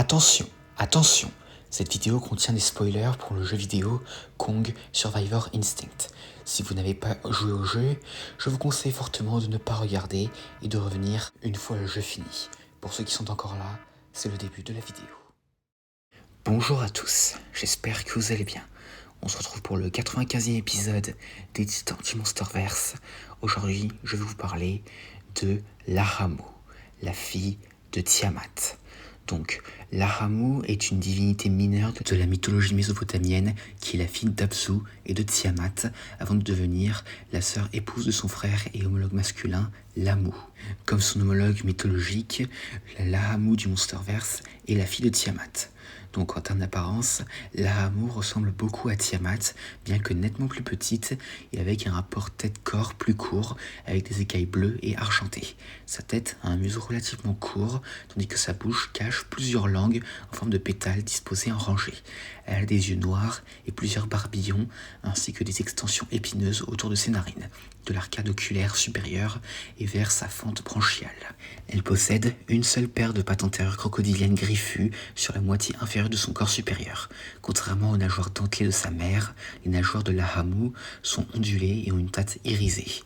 Attention, attention, cette vidéo contient des spoilers pour le jeu vidéo Kong Survivor Instinct. Si vous n'avez pas joué au jeu, je vous conseille fortement de ne pas regarder et de revenir une fois le jeu fini. Pour ceux qui sont encore là, c'est le début de la vidéo. Bonjour à tous, j'espère que vous allez bien. On se retrouve pour le 95e épisode des Titans du Monsterverse. Aujourd'hui, je vais vous parler de Lahamu, la fille de Tiamat. Donc, Lahamu est une divinité mineure de la mythologie mésopotamienne qui est la fille d'Apsu et de Tiamat avant de devenir la sœur épouse de son frère et homologue masculin, Lamu. Comme son homologue mythologique, la Lahamu du Monsterverse est la fille de Tiamat. Donc en termes d'apparence, Lahamu ressemble beaucoup à Tiamat, bien que nettement plus petite et avec un rapport tête-corps plus court, avec des écailles bleues et argentées. Sa tête a un museau relativement court, tandis que sa bouche cache plusieurs langues en forme de pétales disposées en rangées. Elle a des yeux noirs et plusieurs barbillons, ainsi que des extensions épineuses autour de ses narines, de l'arcade oculaire supérieure et vers sa fente branchiale. Elle possède une seule paire de pattes antérieures crocodiliennes griffues sur la moitié inférieure de son corps supérieur. Contrairement aux nageoires dentelées de sa mère, les nageoires de Lahamu sont ondulées et ont une tête irisée.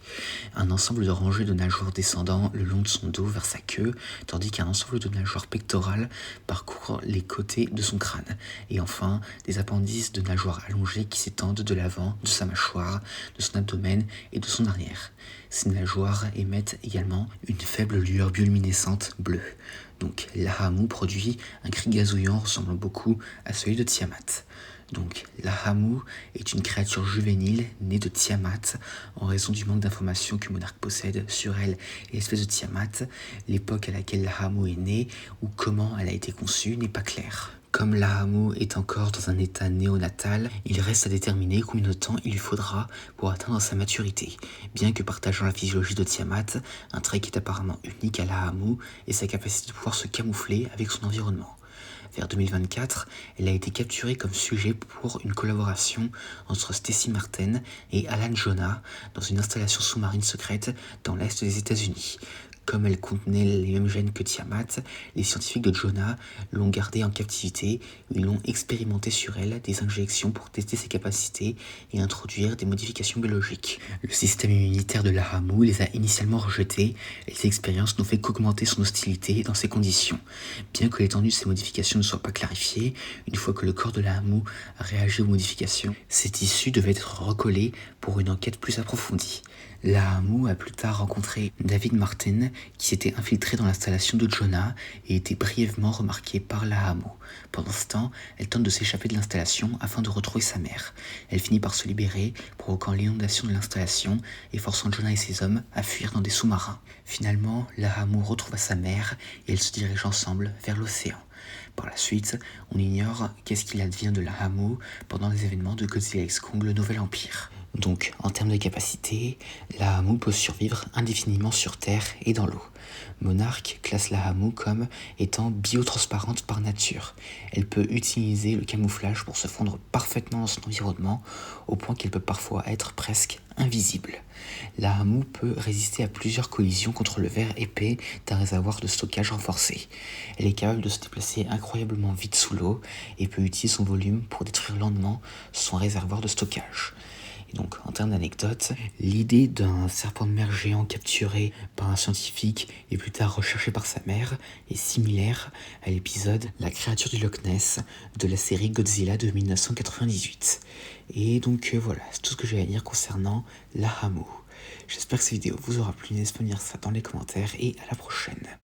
Un ensemble de rangées de nageoires descendant le long de son dos vers sa queue, tandis qu'un ensemble de nageoires pectorales parcourt les côtés de son crâne. Et enfin, des appendices de nageoires allongées qui s'étendent de l'avant de sa mâchoire, de son abdomen et de son arrière. Ces nageoires émettent également une faible lueur bioluminescente bleue. Donc Lahamu produit un cri gazouillant ressemblant beaucoup à celui de Tiamat. Donc Lahamu est une créature juvénile née de Tiamat en raison du manque d'informations que Monarch possède sur elle et l'espèce de Tiamat. L'époque à laquelle Lahamu est née ou comment elle a été conçue n'est pas claire. Comme Lahamu est encore dans un état néonatal, il reste à déterminer combien de temps il lui faudra pour atteindre sa maturité, bien que partageant la physiologie de Tiamat, un trait qui est apparemment unique à Lahamu est sa capacité de pouvoir se camoufler avec son environnement. Vers 2024, elle a été capturée comme sujet pour une collaboration entre Stacy Martin et Alan Jonah dans une installation sous-marine secrète dans l'est des États-Unis. Comme elle contenait les mêmes gènes que Tiamat, les scientifiques de Jonah l'ont gardée en captivité. Ils l'ont expérimenté sur elle, des injections pour tester ses capacités et introduire des modifications biologiques. Le système immunitaire de Lahamu les a initialement rejetés et les expériences n'ont fait qu'augmenter son hostilité dans ces conditions. Bien que l'étendue de ces modifications ne soit pas clarifiée, une fois que le corps de Lahamu a réagi aux modifications, ces tissus devaient être recollés pour une enquête plus approfondie. Lahamu a plus tard rencontré David Martin qui s'était infiltré dans l'installation de Jonah et était brièvement remarqué par Lahamu. Pendant ce temps, elle tente de s'échapper de l'installation afin de retrouver sa mère. Elle finit par se libérer, provoquant l'inondation de l'installation et forçant Jonah et ses hommes à fuir dans des sous-marins. Finalement, Lahamu retrouva sa mère et elles se dirigent ensemble vers l'océan. Par la suite, on ignore qu'est-ce qu'il advient de Lahamu pendant les événements de Godzilla x Kong, le Nouvel Empire. Donc, en termes de capacité, Lahamu peut survivre indéfiniment sur Terre et dans l'eau. Monarch classe Lahamu comme étant biotransparente par nature. Elle peut utiliser le camouflage pour se fondre parfaitement dans son environnement, au point qu'elle peut parfois être presque invisible. Lahamu peut résister à plusieurs collisions contre le verre épais d'un réservoir de stockage renforcé. Elle est capable de se déplacer incroyablement vite sous l'eau et peut utiliser son volume pour détruire lentement son réservoir de stockage. Et donc, en termes d'anecdotes, l'idée d'un serpent de mer géant capturé par un scientifique et plus tard recherché par sa mère est similaire à l'épisode La créature du Loch Ness de la série Godzilla de 1998. Et donc voilà, c'est tout ce que j'ai à dire concernant Lahamu. J'espère que cette vidéo vous aura plu, n'hésitez pas à me dire ça dans les commentaires et à la prochaine.